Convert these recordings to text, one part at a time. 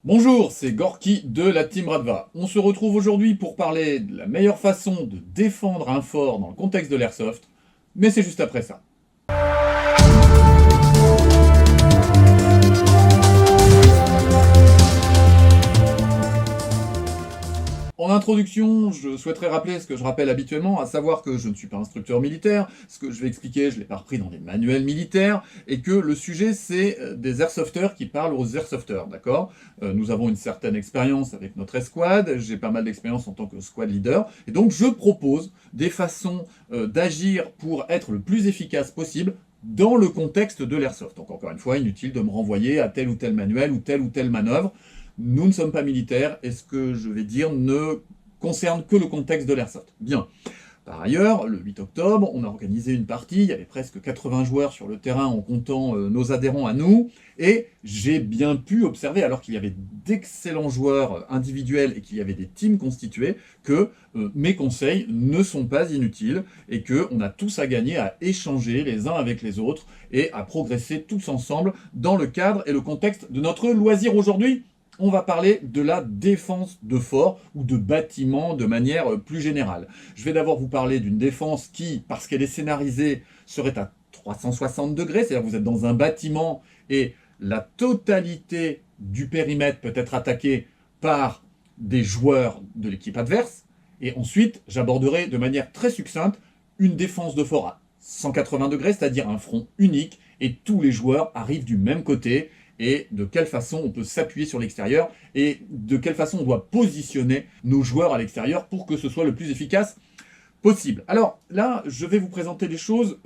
Bonjour, c'est Gorky de la Team Radva. On se retrouve aujourd'hui pour parler de la meilleure façon de défendre un fort dans le contexte de l'airsoft, mais c'est juste après ça. En introduction, je souhaiterais rappeler ce que je rappelle habituellement, à savoir que je ne suis pas instructeur militaire, ce que je vais expliquer, je ne l'ai pas repris dans des manuels militaires, et que le sujet c'est des airsofters qui parlent aux airsofters, d'accord? Nous avons une certaine expérience avec notre escouade, j'ai pas mal d'expérience en tant que squad leader, et donc je propose des façons d'agir pour être le plus efficace possible dans le contexte de l'airsoft. Donc encore une fois, inutile de me renvoyer à tel ou tel manuel ou telle manœuvre. Nous ne sommes pas militaires et ce que je vais dire ne concerne que le contexte de l'airsoft. Bien. Par ailleurs, le 8 octobre, on a organisé une partie, il y avait presque 80 joueurs sur le terrain en comptant nos adhérents à nous, et j'ai bien pu observer, alors qu'il y avait d'excellents joueurs individuels et qu'il y avait des teams constitués, que mes conseils ne sont pas inutiles et qu'on a tous à gagner à échanger les uns avec les autres et à progresser tous ensemble dans le cadre et le contexte de notre loisir aujourd'hui. On va parler de la défense de forts ou de bâtiments de manière plus générale. Je vais d'abord vous parler d'une défense qui, parce qu'elle est scénarisée, serait à 360 degrés, c'est-à-dire que vous êtes dans un bâtiment et la totalité du périmètre peut être attaquée par des joueurs de l'équipe adverse. Et ensuite, j'aborderai de manière très succincte une défense de fort à 180 degrés, c'est-à-dire un front unique, et tous les joueurs arrivent du même côté, et de quelle façon on peut s'appuyer sur l'extérieur, et de quelle façon on doit positionner nos joueurs à l'extérieur pour que ce soit le plus efficace possible. Alors là, je vais vous présenter les choses,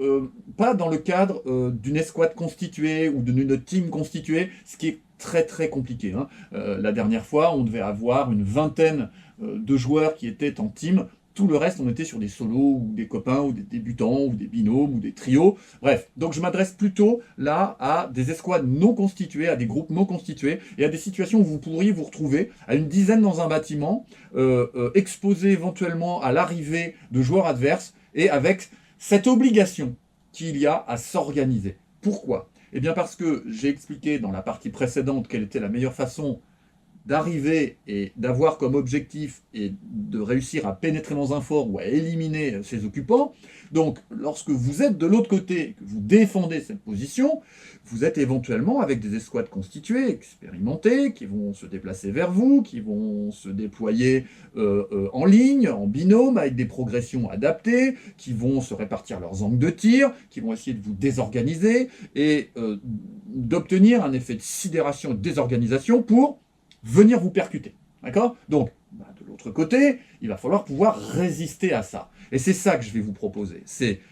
pas dans le cadre d'une escouade constituée ou d'une team constituée, ce qui est très très compliqué, hein. La dernière fois, on devait avoir une vingtaine de joueurs qui étaient en team. Tout le reste, on était sur des solos, ou des copains, ou des débutants, ou des binômes, ou des trios. Bref, donc je m'adresse plutôt là à des escouades non constituées, à des groupes non constitués, et à des situations où vous pourriez vous retrouver à une dizaine dans un bâtiment, exposé éventuellement à l'arrivée de joueurs adverses, et avec cette obligation qu'il y a à s'organiser. Pourquoi? Eh bien parce que j'ai expliqué dans la partie précédente quelle était la meilleure façon d'arriver et d'avoir comme objectif et de réussir à pénétrer dans un fort ou à éliminer ses occupants. Donc, lorsque vous êtes de l'autre côté, que vous défendez cette position, vous êtes éventuellement avec des escouades constituées, expérimentées, qui vont se déplacer vers vous, qui vont se déployer en ligne, en binôme, avec des progressions adaptées, qui vont se répartir leurs angles de tir, qui vont essayer de vous désorganiser et d'obtenir un effet de sidération et de désorganisation pour venir vous percuter. D'accord? Donc, de l'autre côté, il va falloir pouvoir résister à ça. Et c'est ça que je vais vous proposer.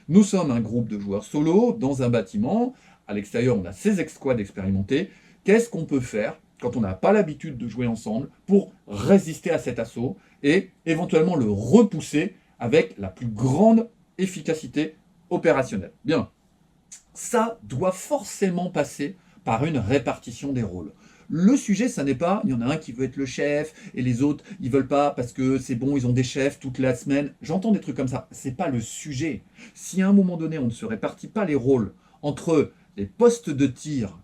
Nous sommes un groupe de joueurs solo dans un bâtiment. À l'extérieur, on a ces escouades expérimentées. Qu'est-ce qu'on peut faire quand on n'a pas l'habitude de jouer ensemble pour résister à cet assaut et éventuellement le repousser avec la plus grande efficacité opérationnelle? Bien, ça doit forcément passer par une répartition des rôles. Le sujet, ça n'est pas, il y en a un qui veut être le chef, et les autres, ils veulent pas parce que c'est bon, ils ont des chefs toute la semaine. J'entends des trucs comme ça. C'est pas le sujet. Si à un moment donné, on ne se répartit pas les rôles entre les postes de tir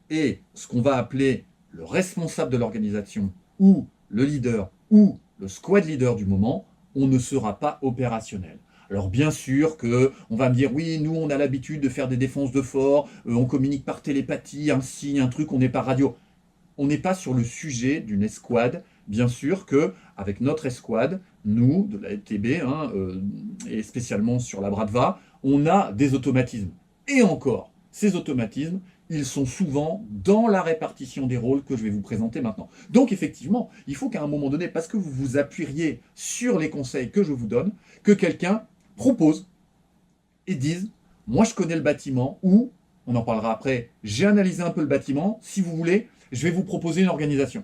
et ce qu'on va appeler le responsable de l'organisation, ou le leader, ou le squad leader du moment, on ne sera pas opérationnel. Alors bien sûr que on va me dire oui, nous on a l'habitude de faire des défenses de fort, on communique par télépathie, un signe, un truc, on n'est pas radio. On n'est pas sur le sujet d'une escouade. Bien sûr que avec notre escouade, nous, de la LTB, et spécialement sur la Bradva, on a des automatismes. Et encore, ces automatismes, ils sont souvent dans la répartition des rôles que je vais vous présenter maintenant. Donc effectivement, il faut qu'à un moment donné, parce que vous vous appuieriez sur les conseils que je vous donne, que quelqu'un propose et dise « moi je connais le bâtiment » ou, on en parlera après, j'ai analysé un peu le bâtiment, si vous voulez, je vais vous proposer une organisation.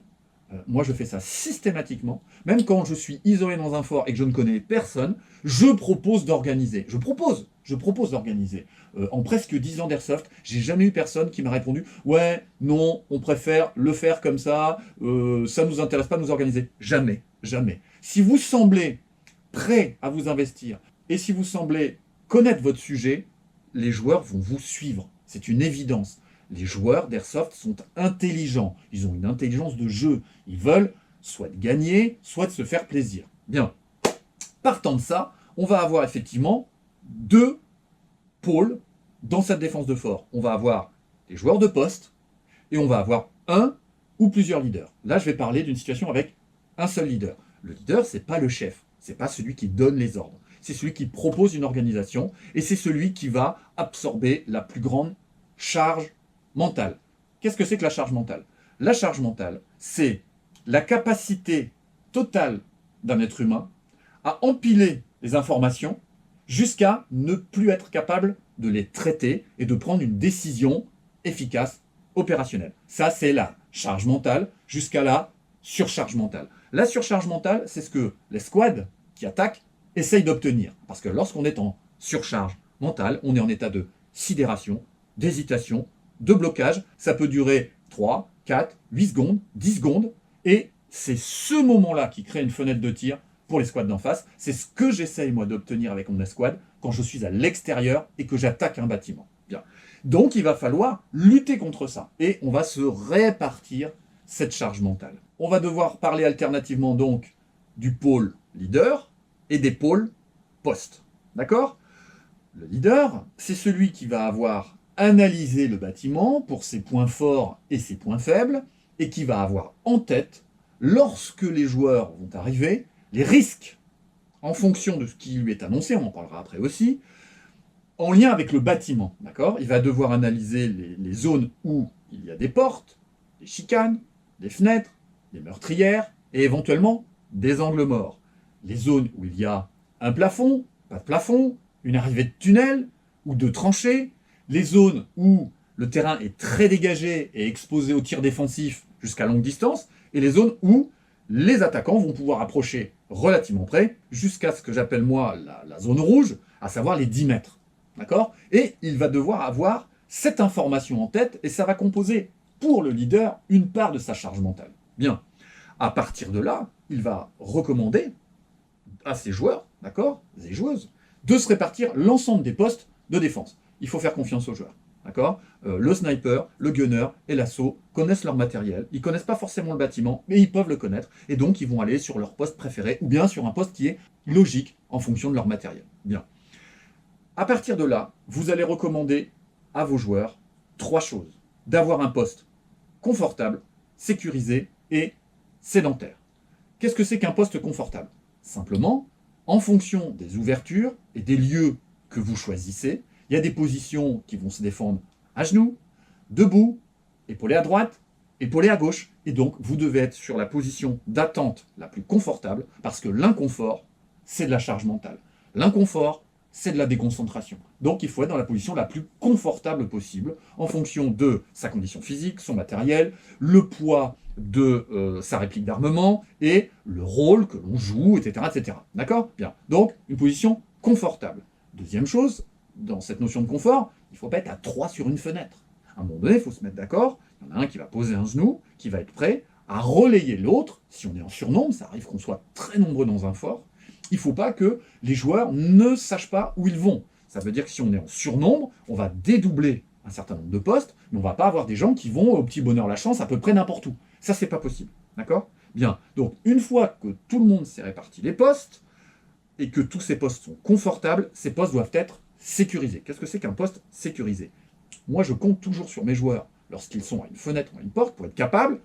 Moi, je fais ça systématiquement. Même quand je suis isolé dans un fort et que je ne connais personne, je propose d'organiser. Je propose d'organiser. En presque 10 ans d'airsoft, j'ai jamais eu personne qui m'a répondu « ouais, non, on préfère le faire comme ça, ça ne nous intéresse pas de nous organiser. » Jamais, jamais. Si vous semblez prêt à vous investir et si vous semblez connaître votre sujet, les joueurs vont vous suivre. C'est une évidence. Les joueurs d'Airsoft sont intelligents. Ils ont une intelligence de jeu. Ils veulent soit de gagner, soit de se faire plaisir. Bien. Partant de ça, on va avoir effectivement deux pôles dans cette défense de fort. On va avoir les joueurs de poste et on va avoir un ou plusieurs leaders. Là, je vais parler d'une situation avec un seul leader. Le leader, c'est pas le chef, c'est pas celui qui donne les ordres. C'est celui qui propose une organisation et c'est celui qui va absorber la plus grande charge mentale. Qu'est-ce que c'est que la charge mentale? La charge mentale, c'est la capacité totale d'un être humain à empiler les informations jusqu'à ne plus être capable de les traiter et de prendre une décision efficace, opérationnelle. Ça, c'est la charge mentale jusqu'à la surcharge mentale. La surcharge mentale, c'est ce que les squads qui attaquent essayent d'obtenir. Parce que lorsqu'on est en surcharge mentale, on est en état de sidération, d'hésitation, de blocage. Ça peut durer 3, 4, 8 secondes, 10 secondes. Et c'est ce moment-là qui crée une fenêtre de tir pour les squads d'en face. C'est ce que j'essaye, moi, d'obtenir avec mon escouade quand je suis à l'extérieur et que j'attaque un bâtiment. Bien. Donc, il va falloir lutter contre ça. Et on va se répartir cette charge mentale. On va devoir parler alternativement, donc, du pôle leader et des pôles poste. D'accord? Le leader, c'est celui qui va avoir analysé le bâtiment pour ses points forts et ses points faibles, et qui va avoir en tête, lorsque les joueurs vont arriver, les risques en fonction de ce qui lui est annoncé, on en parlera après aussi, en lien avec le bâtiment. D'accord? Il va devoir analyser les zones où il y a des portes, des chicanes, des fenêtres, des meurtrières, et éventuellement des angles morts. Les zones où il y a un plafond, pas de plafond, une arrivée de tunnel ou de tranchées, les zones où le terrain est très dégagé et exposé aux tirs défensifs jusqu'à longue distance, et les zones où les attaquants vont pouvoir approcher relativement près, jusqu'à ce que j'appelle moi la zone rouge, à savoir les 10 mètres. D'accord? Et il va devoir avoir cette information en tête, et ça va composer pour le leader une part de sa charge mentale. Bien. À partir de là, il va recommander à ses joueurs, d'accord, et joueuses, de se répartir l'ensemble des postes de défense. Il faut faire confiance aux joueurs. D'accord? Le sniper, le gunner et l'assaut connaissent leur matériel. Ils ne connaissent pas forcément le bâtiment, mais ils peuvent le connaître. Et donc, ils vont aller sur leur poste préféré, ou bien sur un poste qui est logique en fonction de leur matériel. Bien. À partir de là, vous allez recommander à vos joueurs 3 choses. D'avoir un poste confortable, sécurisé et sédentaire. Qu'est-ce que c'est qu'un poste confortable? Simplement, en fonction des ouvertures et des lieux que vous choisissez, il y a des positions qui vont se défendre à genoux, debout, épaulé à droite, épaulé à gauche. Et donc, vous devez être sur la position d'attente la plus confortable, parce que l'inconfort, c'est de la charge mentale. L'inconfort, c'est de la déconcentration. Donc, il faut être dans la position la plus confortable possible, en fonction de sa condition physique, son matériel, le poids de sa réplique d'armement, et le rôle que l'on joue, etc. etc. D'accord? Bien. Donc, une position confortable. Deuxième chose, dans cette notion de confort, il ne faut pas être à 3 sur une fenêtre. À un moment donné, il faut se mettre d'accord. Il y en a un qui va poser un genou, qui va être prêt à relayer l'autre. Si on est en surnombre, ça arrive qu'on soit très nombreux dans un fort. Il ne faut pas que les joueurs ne sachent pas où ils vont. Ça veut dire que si on est en surnombre, on va dédoubler un certain nombre de postes, mais on ne va pas avoir des gens qui vont au petit bonheur la chance à peu près n'importe où. Ça, c'est pas possible. D'accord? Bien. Donc, une fois que tout le monde s'est réparti les postes, et que tous ces postes sont confortables, ces postes doivent être sécurisés. Qu'est-ce que c'est qu'un poste sécurisé? Moi, je compte toujours sur mes joueurs, lorsqu'ils sont à une fenêtre ou à une porte, pour être capables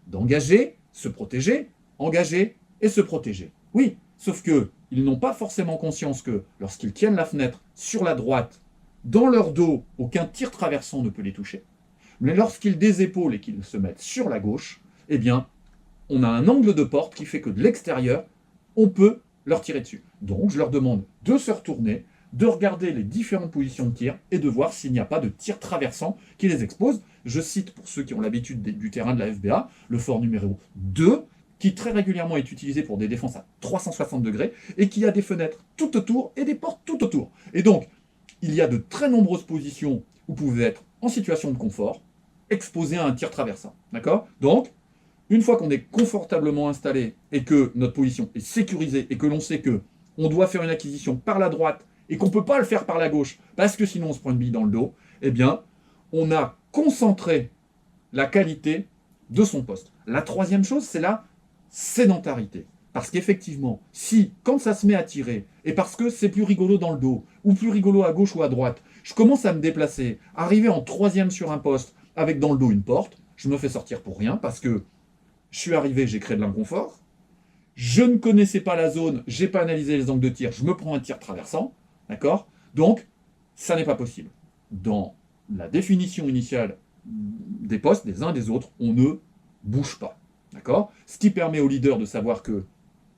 d'engager, se protéger, engager et se protéger. Oui, sauf que ils n'ont pas forcément conscience que lorsqu'ils tiennent la fenêtre sur la droite, dans leur dos, aucun tir traversant ne peut les toucher. Mais lorsqu'ils désépaulent et qu'ils se mettent sur la gauche, eh bien, on a un angle de porte qui fait que de l'extérieur, on peut leur tirer dessus. Donc, je leur demande de se retourner, de regarder les différentes positions de tir et de voir s'il n'y a pas de tir traversant qui les expose. Je cite, pour ceux qui ont l'habitude du terrain de la FBA, le fort numéro 2, qui très régulièrement est utilisé pour des défenses à 360 degrés et qui a des fenêtres tout autour et des portes tout autour. Et donc, il y a de très nombreuses positions où vous pouvez être en situation de confort, exposé à un tir traversant. D'accord? Donc, une fois qu'on est confortablement installé et que notre position est sécurisée et que l'on sait que on doit faire une acquisition par la droite et qu'on ne peut pas le faire par la gauche parce que sinon on se prend une bille dans le dos, eh bien, on a concentré la qualité de son poste. La troisième chose, c'est la sédentarité. Parce qu'effectivement, si, quand ça se met à tirer, et parce que c'est plus rigolo dans le dos, ou plus rigolo à gauche ou à droite, je commence à me déplacer, arriver en troisième sur un poste, avec dans le dos une porte, je me fais sortir pour rien, parce que je suis arrivé, j'ai créé de l'inconfort, je ne connaissais pas la zone, j'ai pas analysé les angles de tir, je me prends un tir traversant, d'accord? Donc, ça n'est pas possible. Dans la définition initiale des postes, des uns des autres, on ne bouge pas, d'accord? Ce qui permet au leader de savoir que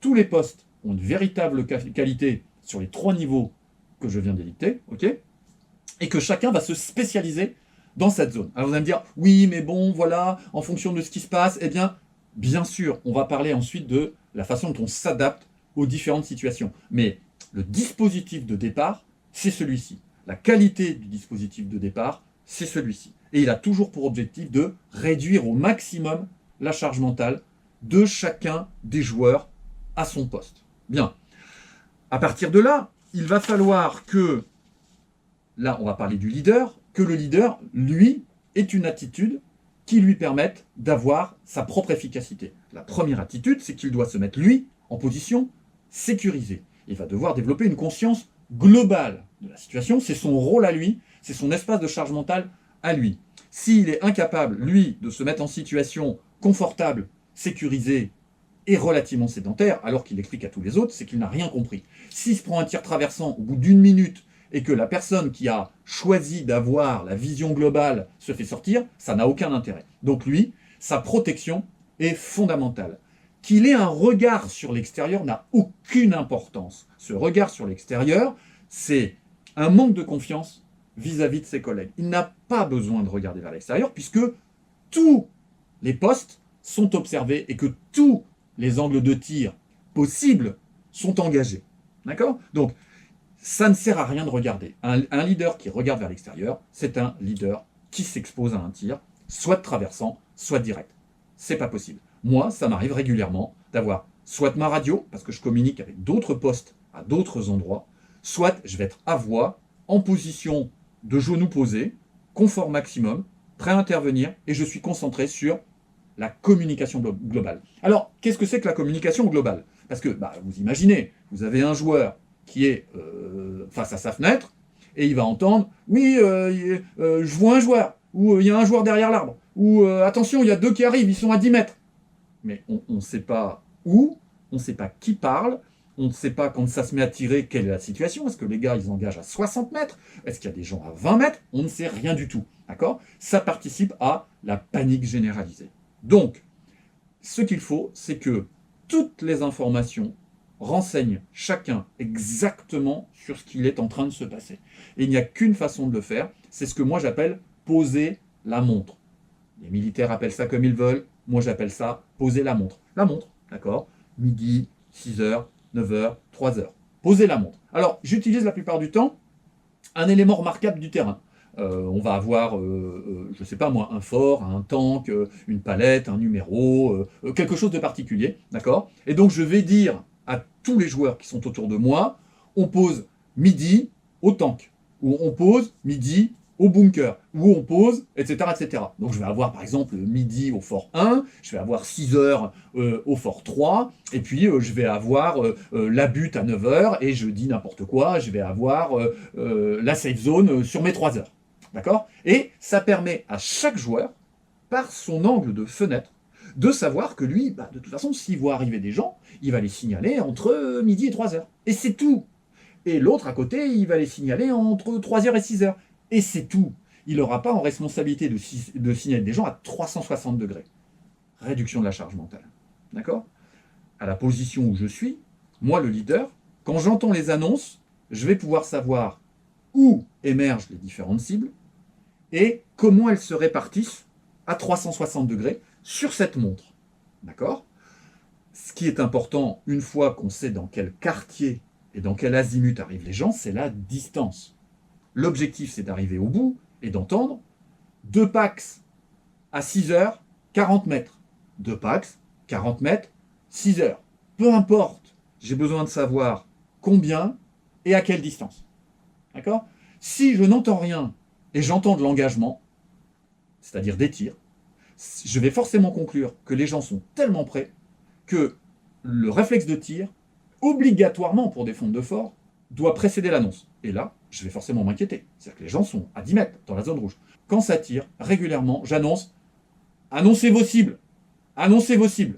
tous les postes ont une véritable qualité sur les 3 niveaux que je viens d'édicter, ok? Et que chacun va se spécialiser dans cette zone. Alors vous allez me dire, oui, mais bon, voilà, en fonction de ce qui se passe, eh bien sûr, on va parler ensuite de la façon dont on s'adapte aux différentes situations. Mais le dispositif de départ, c'est celui-ci. La qualité du dispositif de départ, c'est celui-ci. Et il a toujours pour objectif de réduire au maximum la charge mentale de chacun des joueurs à son poste. Bien. À partir de là, il va falloir que, là on va parler du leader, que le leader, lui, ait une attitude qui lui permette d'avoir sa propre efficacité. La première attitude, c'est qu'il doit se mettre, lui, en position sécurisée. Il va devoir développer une conscience globale de la situation, c'est son rôle à lui, c'est son espace de charge mentale à lui. S'il est incapable, lui, de se mettre en situation confortable, sécurisée et relativement sédentaire, alors qu'il explique à tous les autres, c'est qu'il n'a rien compris. S'il se prend un tir traversant au bout d'une minute et que la personne qui a choisi d'avoir la vision globale se fait sortir, ça n'a aucun intérêt. Donc lui, sa protection est fondamentale. Qu'il ait un regard sur l'extérieur n'a aucune importance. Ce regard sur l'extérieur, c'est un manque de confiance vis-à-vis de ses collègues. Il n'a pas besoin de regarder vers l'extérieur puisque tous les postes sont observés et que tous les angles de tir possibles sont engagés. D'accord? Donc, ça ne sert à rien de regarder. Un leader qui regarde vers l'extérieur, c'est un leader qui s'expose à un tir, soit traversant, soit direct. C'est pas possible. Moi, ça m'arrive régulièrement d'avoir soit ma radio, parce que je communique avec d'autres postes à d'autres endroits, soit je vais être à voix, en position de genoux posés, confort maximum, prêt à intervenir, et je suis concentré sur la communication globale. Alors, qu'est-ce que c'est que la communication globale? Parce que, vous imaginez, vous avez un joueur qui est face à sa fenêtre, et il va entendre « Oui, je vois un joueur », ou « Il y a un joueur derrière l'arbre », ou « Attention, il y a 2 qui arrivent, ils sont à 10 mètres ». Mais on ne sait pas où, on ne sait pas qui parle, on ne sait pas quand ça se met à tirer, quelle est la situation. Est-ce que les gars, ils engagent à 60 mètres? Est-ce qu'il y a des gens à 20 mètres? On ne sait rien du tout. D'accord? Ça participe à la panique généralisée. Donc, ce qu'il faut, c'est que toutes les informations renseignent chacun exactement sur ce qu'il est en train de se passer. Et il n'y a qu'une façon de le faire, c'est ce que moi j'appelle poser la montre. Les militaires appellent ça comme ils veulent, moi j'appelle ça poser la montre. La montre, d'accord? Midi, 6h, 9h, 3h. Poser la montre. Alors, j'utilise la plupart du temps un élément remarquable du terrain. On va avoir, je ne sais pas moi, un fort, un tank, une palette, un numéro, quelque chose de particulier, d'accord? Et donc je vais dire à tous les joueurs qui sont autour de moi, on pose midi au tank, ou on pose midi au bunker, ou on pose, etc., etc. Donc je vais avoir par exemple midi au fort 1, je vais avoir 6 heures au fort 3, et puis je vais avoir la butte à 9 heures, et je dis n'importe quoi, je vais avoir la safe zone sur mes 3 heures. D'accord? Et ça permet à chaque joueur, par son angle de fenêtre, de savoir que lui, de toute façon, s'il voit arriver des gens, il va les signaler entre midi et 3 heures. Et c'est tout. Et l'autre à côté, il va les signaler entre 3 heures et 6 heures. Et c'est tout. Il n'aura pas en responsabilité de signaler des gens à 360 degrés. Réduction de la charge mentale. D'accord? À la position où je suis, moi le leader, quand j'entends les annonces, je vais pouvoir savoir où émergent les différentes cibles et comment elles se répartissent à 360 degrés sur cette montre. D'accord? Ce qui est important, une fois qu'on sait dans quel quartier et dans quel azimut arrivent les gens, c'est la distance. L'objectif, c'est d'arriver au bout et d'entendre 2 Pax à 6 heures, 40 mètres. 2 Pax, 40 mètres, 6 heures. Peu importe, j'ai besoin de savoir combien et à quelle distance. D'accord? Si je n'entends rien et j'entends de l'engagement, c'est-à-dire des tirs, je vais forcément conclure que les gens sont tellement prêts que le réflexe de tir, obligatoirement pour défendre de fort, doit précéder l'annonce. Et là, je vais forcément m'inquiéter. C'est-à-dire que les gens sont à 10 mètres dans la zone rouge. Quand ça tire, régulièrement, j'annonce « Annoncez vos cibles ! Annoncez vos cibles !»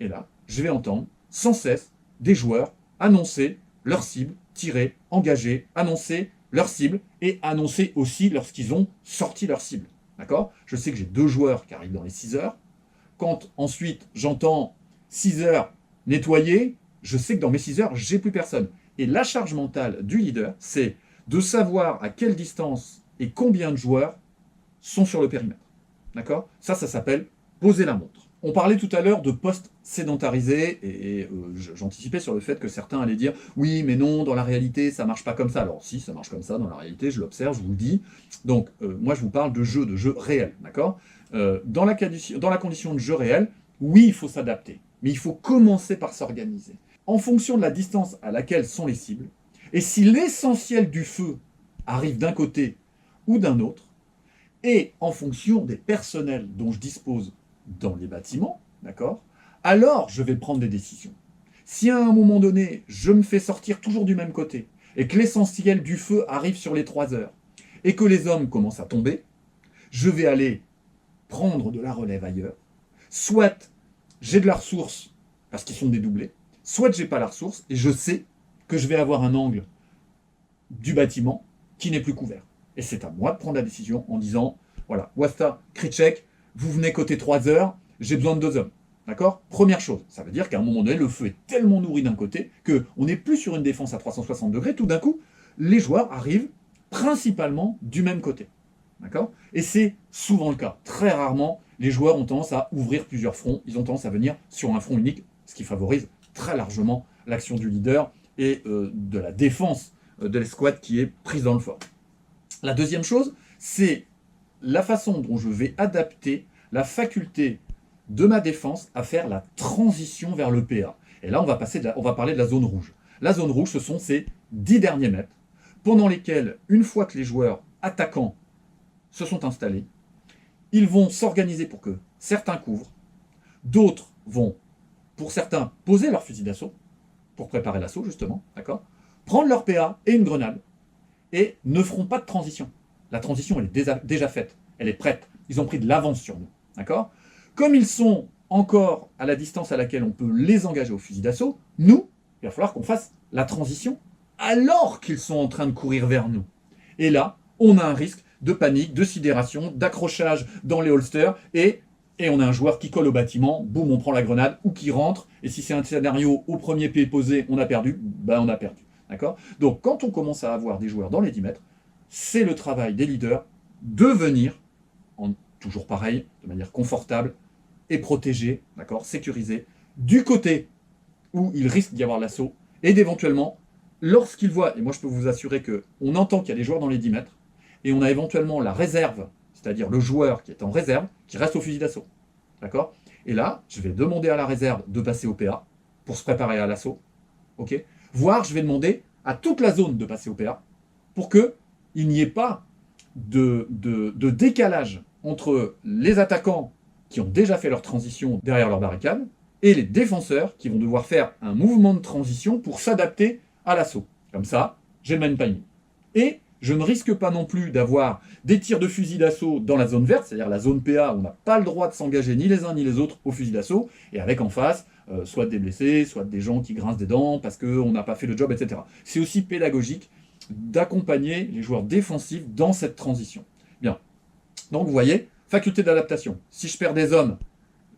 Et là, je vais entendre sans cesse des joueurs annoncer leurs cibles, tirer, engager, annoncer leurs cibles et annoncer aussi lorsqu'ils ont sorti leurs cibles. D'accord ? Je sais que j'ai 2 joueurs qui arrivent dans les 6 heures. Quand ensuite j'entends 6 heures nettoyer, je sais que dans mes 6 heures, j'ai plus personne. Et la charge mentale du leader, c'est de savoir à quelle distance et combien de joueurs sont sur le périmètre. D'accord ? Ça s'appelle poser la montre. On parlait tout à l'heure de postes sédentarisés et j'anticipais sur le fait que certains allaient dire « Oui, mais non, dans la réalité, ça marche pas comme ça. » Alors si, ça marche comme ça dans la réalité, je l'observe, je vous le dis. Donc moi, je vous parle de jeu réel, d'accord ? Dans la condition de jeu réel, oui, il faut s'adapter, mais il faut commencer par s'organiser. En fonction de la distance à laquelle sont les cibles, et si l'essentiel du feu arrive d'un côté ou d'un autre, et en fonction des personnels dont je dispose dans les bâtiments, d'accord, alors je vais prendre des décisions. Si à un moment donné, je me fais sortir toujours du même côté, et que l'essentiel du feu arrive sur les 3 heures, et que les hommes commencent à tomber, je vais aller prendre de la relève ailleurs, soit j'ai de la ressource parce qu'ils sont dédoublés, soit j'ai pas la ressource et je sais que je vais avoir un angle du bâtiment qui n'est plus couvert. Et c'est à moi de prendre la décision en disant, voilà, Wasta, Kritchek, vous venez côté 3 heures, j'ai besoin de 2 hommes. D'accord ? Première chose, ça veut dire qu'à un moment donné, le feu est tellement nourri d'un côté qu'on n'est plus sur une défense à 360 degrés, tout d'un coup, les joueurs arrivent principalement du même côté. D'accord ? Et c'est souvent le cas. Très rarement, les joueurs ont tendance à ouvrir plusieurs fronts, ils ont tendance à venir sur un front unique, ce qui favorise très largement l'action du leader et de la défense de l'escouade qui est prise dans le fort. La deuxième chose, c'est la façon dont je vais adapter la faculté de ma défense à faire la transition vers le PA. Et là, on va parler de la zone rouge. La zone rouge, ce sont ces 10 derniers mètres, pendant lesquels, une fois que les joueurs attaquants se sont installés, ils vont s'organiser pour que certains couvrent, d'autres vont, pour certains, poser leur fusil d'assaut, pour préparer l'assaut justement, d'accord, prendre leur PA et une grenade, et ne feront pas de transition. La transition, elle est déjà faite, elle est prête. Ils ont pris de l'avance sur nous, d'accord ? Comme ils sont encore à la distance à laquelle on peut les engager au fusil d'assaut, nous, il va falloir qu'on fasse la transition alors qu'ils sont en train de courir vers nous. Et là, on a un risque de panique, de sidération, d'accrochage dans les holsters, et on a un joueur qui colle au bâtiment, boum, on prend la grenade, ou qui rentre, et si c'est un scénario au premier pied posé, on a perdu, ben on a perdu. D'accord ? Donc quand on commence à avoir des joueurs dans les 10 mètres, c'est le travail des leaders de venir, toujours pareil, de manière confortable et protégée, d'accord, sécurisée, du côté où il risque d'y avoir l'assaut, et d'éventuellement, lorsqu'ils voient, et moi je peux vous assurer qu'on entend qu'il y a des joueurs dans les 10 mètres, et on a éventuellement la réserve, c'est-à-dire le joueur qui est en réserve, qui reste au fusil d'assaut. D'accord ? Et là, je vais demander à la réserve de passer au PA pour se préparer à l'assaut. Ok ? Voire, je vais demander à toute la zone de passer au PA pour qu'il n'y ait pas de décalage entre les attaquants qui ont déjà fait leur transition derrière leur barricade et les défenseurs qui vont devoir faire un mouvement de transition pour s'adapter à l'assaut. Comme ça, j'ai le même timing. Et je ne risque pas non plus d'avoir des tirs de fusil d'assaut dans la zone verte, c'est-à-dire la zone PA où on n'a pas le droit de s'engager ni les uns ni les autres au fusil d'assaut, et avec en face soit des blessés, soit des gens qui grincent des dents parce qu'on n'a pas fait le job, etc. C'est aussi pédagogique d'accompagner les joueurs défensifs dans cette transition. Bien. Donc vous voyez, faculté d'adaptation. Si je perds des hommes,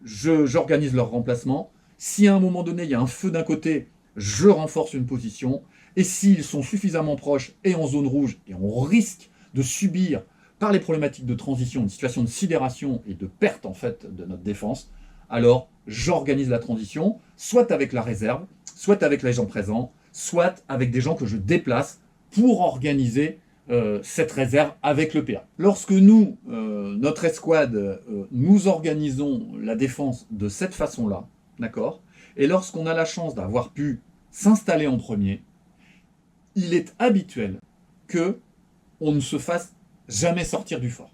j'organise leur remplacement. Si à un moment donné, il y a un feu d'un côté, je renforce une position. Et s'ils sont suffisamment proches et en zone rouge, et on risque de subir, par les problématiques de transition, une situation de sidération et de perte en fait de notre défense, alors j'organise la transition, soit avec la réserve, soit avec les gens présents, soit avec des gens que je déplace pour organiser cette réserve avec le PA. Lorsque nous, notre escouade, nous organisons la défense de cette façon-là, d'accord, et lorsqu'on a la chance d'avoir pu s'installer en premier, il est habituel que on ne se fasse jamais sortir du fort.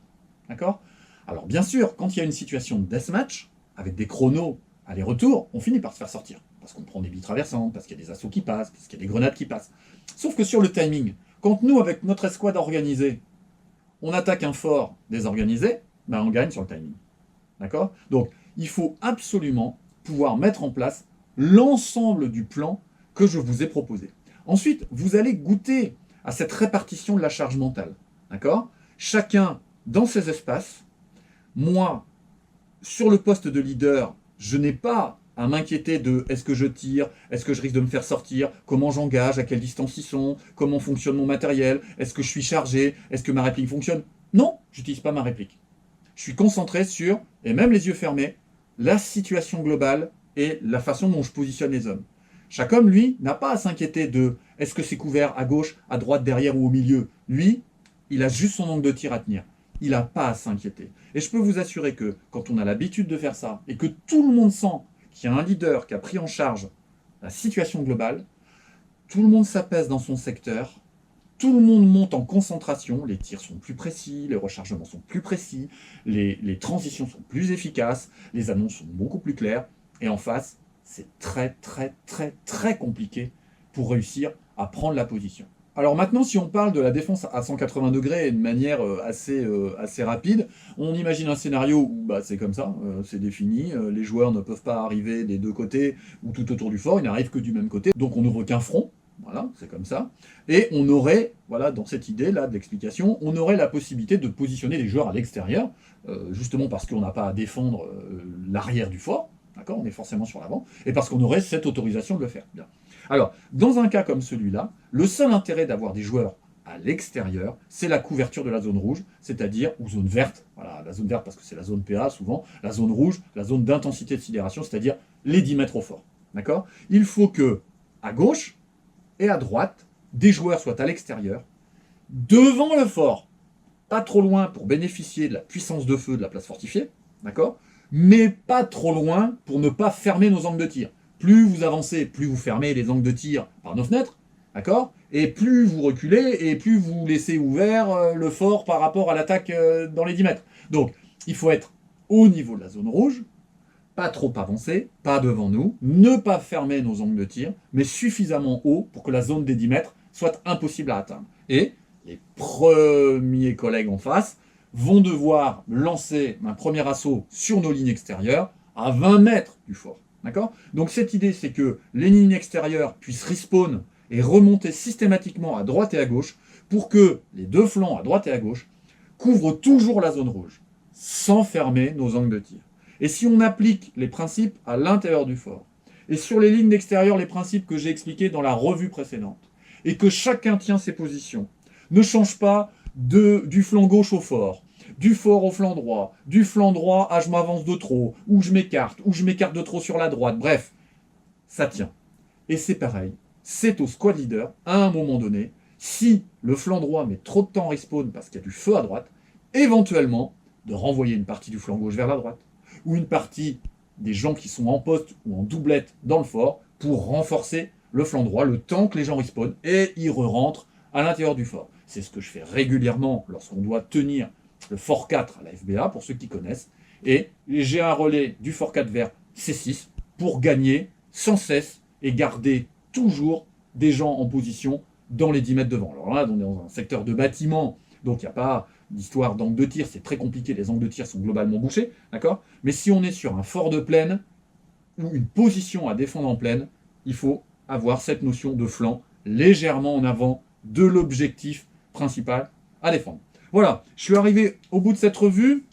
D'accord ? Alors bien sûr, quand il y a une situation de deathmatch, avec des chronos aller-retour, on finit par se faire sortir. Parce qu'on prend des billes traversantes, parce qu'il y a des assauts qui passent, parce qu'il y a des grenades qui passent. Sauf que sur le timing, quand nous, avec notre escouade organisée, on attaque un fort désorganisé, ben on gagne sur le timing. D'accord? Donc, il faut absolument pouvoir mettre en place l'ensemble du plan que je vous ai proposé. Ensuite, vous allez goûter à cette répartition de la charge mentale. D'accord? Chacun dans ses espaces. Moi, sur le poste de leader, je n'ai pas à m'inquiéter de est-ce que je tire, est-ce que je risque de me faire sortir, comment j'engage, à quelle distance ils sont, comment fonctionne mon matériel, est-ce que je suis chargé, est-ce que ma réplique fonctionne. Non, j'utilise pas ma réplique. Je suis concentré sur, et même les yeux fermés, la situation globale et la façon dont je positionne les hommes. Chaque homme, lui, n'a pas à s'inquiéter de est-ce que c'est couvert à gauche, à droite, derrière ou au milieu. Lui, il a juste son angle de tir à tenir. Il n'a pas à s'inquiéter. Et je peux vous assurer que quand on a l'habitude de faire ça et que tout le monde sent qu'il y a un leader qui a pris en charge la situation globale, tout le monde s'apaise dans son secteur, tout le monde monte en concentration, les tirs sont plus précis, les rechargements sont plus précis, les transitions sont plus efficaces, les annonces sont beaucoup plus claires, et en face, c'est très très très très compliqué pour réussir à prendre la position. Alors maintenant, si on parle de la défense à 180 degrés et de manière assez rapide, on imagine un scénario où bah, c'est comme ça, c'est défini, les joueurs ne peuvent pas arriver des deux côtés ou tout autour du fort, ils n'arrivent que du même côté, donc on n'ouvre qu'un front, voilà, c'est comme ça, et on aurait, voilà, dans cette idée-là de l'explication, on aurait la possibilité de positionner les joueurs à l'extérieur, justement parce qu'on n'a pas à défendre l'arrière du fort, d'accord, on est forcément sur l'avant, et parce qu'on aurait cette autorisation de le faire. Bien. Alors, dans un cas comme celui-là, le seul intérêt d'avoir des joueurs à l'extérieur, c'est la couverture de la zone rouge, c'est-à-dire, ou zone verte, voilà, la zone verte parce que c'est la zone PA souvent, la zone rouge, la zone d'intensité de sidération, c'est-à-dire les 10 mètres au fort. D'accord? Il faut que, à gauche et à droite, des joueurs soient à l'extérieur, devant le fort, pas trop loin pour bénéficier de la puissance de feu de la place fortifiée, d'accord? Mais pas trop loin pour ne pas fermer nos angles de tir. Plus vous avancez, plus vous fermez les angles de tir par nos fenêtres, d'accord? Et plus vous reculez, et plus vous laissez ouvert le fort par rapport à l'attaque dans les 10 mètres. Donc, il faut être au niveau de la zone rouge, pas trop avancé, pas devant nous, ne pas fermer nos angles de tir, mais suffisamment haut pour que la zone des 10 mètres soit impossible à atteindre. Et les premiers collègues en face vont devoir lancer un premier assaut sur nos lignes extérieures à 20 mètres du fort. D'accord? Donc cette idée, c'est que les lignes extérieures puissent respawn et remonter systématiquement à droite et à gauche pour que les deux flancs, à droite et à gauche, couvrent toujours la zone rouge, sans fermer nos angles de tir. Et si on applique les principes à l'intérieur du fort, et sur les lignes d'extérieur, les principes que j'ai expliqués dans la revue précédente, et que chacun tient ses positions, ne change pas du flanc gauche au fort, du fort au flanc droit, du flanc droit à je m'avance de trop, ou je m'écarte de trop sur la droite, bref, ça tient. Et c'est pareil, c'est au squad leader, à un moment donné, si le flanc droit met trop de temps en respawn parce qu'il y a du feu à droite, éventuellement de renvoyer une partie du flanc gauche vers la droite, ou une partie des gens qui sont en poste ou en doublette dans le fort pour renforcer le flanc droit, le temps que les gens respawnent, et ils re-rentrent à l'intérieur du fort. C'est ce que je fais régulièrement lorsqu'on doit tenir le fort 4 à la FBA, pour ceux qui connaissent, et j'ai un relais du fort 4 vers C6 pour gagner sans cesse et garder toujours des gens en position dans les 10 mètres devant. Alors là, on est dans un secteur de bâtiment, donc il n'y a pas d'histoire d'angle de tir, c'est très compliqué, les angles de tir sont globalement bouchés, d'accord? Mais si on est sur un fort de plaine, ou une position à défendre en plaine, il faut avoir cette notion de flanc légèrement en avant de l'objectif principal à défendre. Voilà, je suis arrivé au bout de cette revue.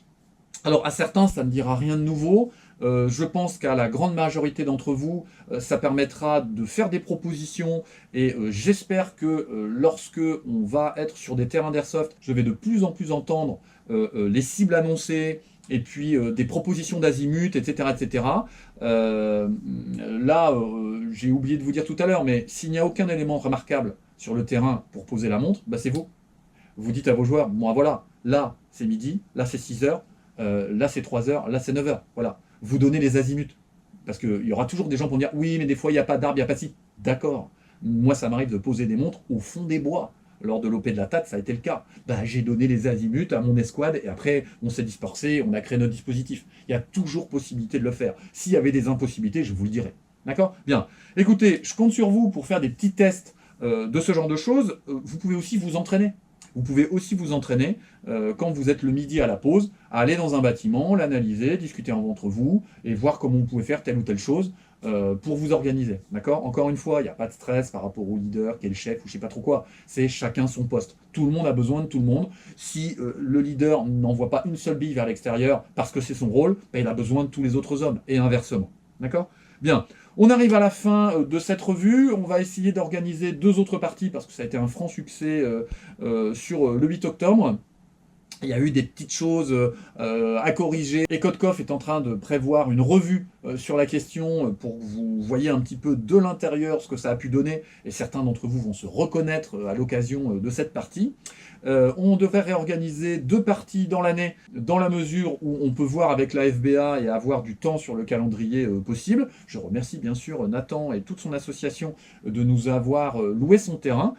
Alors à certains, ça ne dira rien de nouveau. Je pense qu'à la grande majorité d'entre vous, ça permettra de faire des propositions et j'espère que lorsque on va être sur des terrains d'airsoft, je vais de plus en plus entendre les cibles annoncées et puis des propositions d'azimut, etc. etc. Là, j'ai oublié de vous dire tout à l'heure, mais s'il n'y a aucun élément remarquable sur le terrain pour poser la montre, bah c'est vous. Vous dites à vos joueurs, bon voilà, là c'est midi, là c'est 6 heures, là c'est 3 heures, là c'est 9 heures, voilà. Vous donnez les azimuts. Parce qu'il y aura toujours des gens pour dire, oui, mais des fois il n'y a pas d'arbre, il n'y a pas de ci. D'accord. Moi ça m'arrive de poser des montres au fond des bois. lors de l'OP de la TAT, ça a été le cas. Bah, j'ai donné les azimuts à mon escouade, et après, on s'est dispersé, on a créé notre dispositif. Il y a toujours possibilité de le faire. S'il y avait des impossibilités, je vous le dirais. D'accord? Bien. Écoutez, je compte sur vous pour faire des petits tests de ce genre de choses. Vous pouvez aussi vous entraîner. Vous pouvez aussi vous entraîner quand vous êtes le midi à la pause, à aller dans un bâtiment, l'analyser, discuter entre vous et voir comment vous pouvez faire telle ou telle chose pour vous organiser. D'accord? Encore une fois, il n'y a pas de stress par rapport au leader, qui est le chef ou je sais pas trop quoi. C'est chacun son poste. Tout le monde a besoin de tout le monde. Si le leader n'envoie pas une seule bille vers l'extérieur parce que c'est son rôle, ben, il a besoin de tous les autres hommes et inversement. D'accord? Bien. On arrive à la fin de cette revue. On va essayer d'organiser 2 autres parties parce que ça a été un franc succès sur le 8 octobre. Il y a eu des petites choses à corriger. Et Kotkov est en train de prévoir une revue sur la question pour que vous voyez un petit peu de l'intérieur ce que ça a pu donner. Et certains d'entre vous vont se reconnaître à l'occasion de cette partie. On devrait réorganiser 2 parties dans l'année, dans la mesure où on peut voir avec la FBA et avoir du temps sur le calendrier possible. Je remercie bien sûr Nathan et toute son association de nous avoir loué son terrain.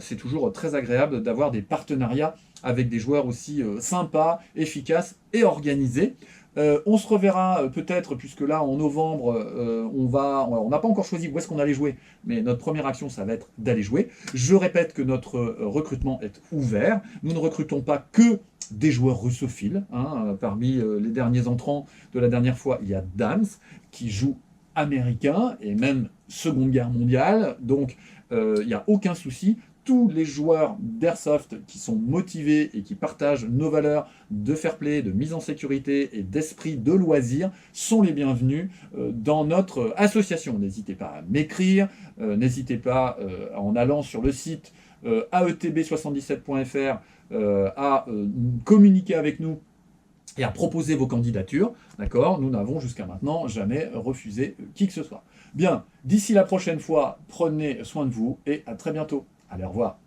C'est toujours très agréable d'avoir des partenariats avec des joueurs aussi sympas, efficaces et organisés. On se reverra peut-être, puisque là, en novembre, on n'a pas encore choisi où est-ce qu'on allait jouer, mais notre première action, ça va être d'aller jouer. Je répète que notre recrutement est ouvert. Nous ne recrutons pas que des joueurs russophiles. Hein. Parmi les derniers entrants de la dernière fois, il y a Dams, qui joue américain, et même Seconde Guerre mondiale. Donc, il n'y a aucun souci. Tous les joueurs d'Airsoft qui sont motivés et qui partagent nos valeurs de fair play, de mise en sécurité et d'esprit de loisir sont les bienvenus dans notre association. N'hésitez pas à m'écrire, n'hésitez pas en allant sur le site aetb77.fr à communiquer avec nous et à proposer vos candidatures. D'accord? Nous n'avons jusqu'à maintenant jamais refusé qui que ce soit. Bien, d'ici la prochaine fois, prenez soin de vous et à très bientôt. Allez, au revoir.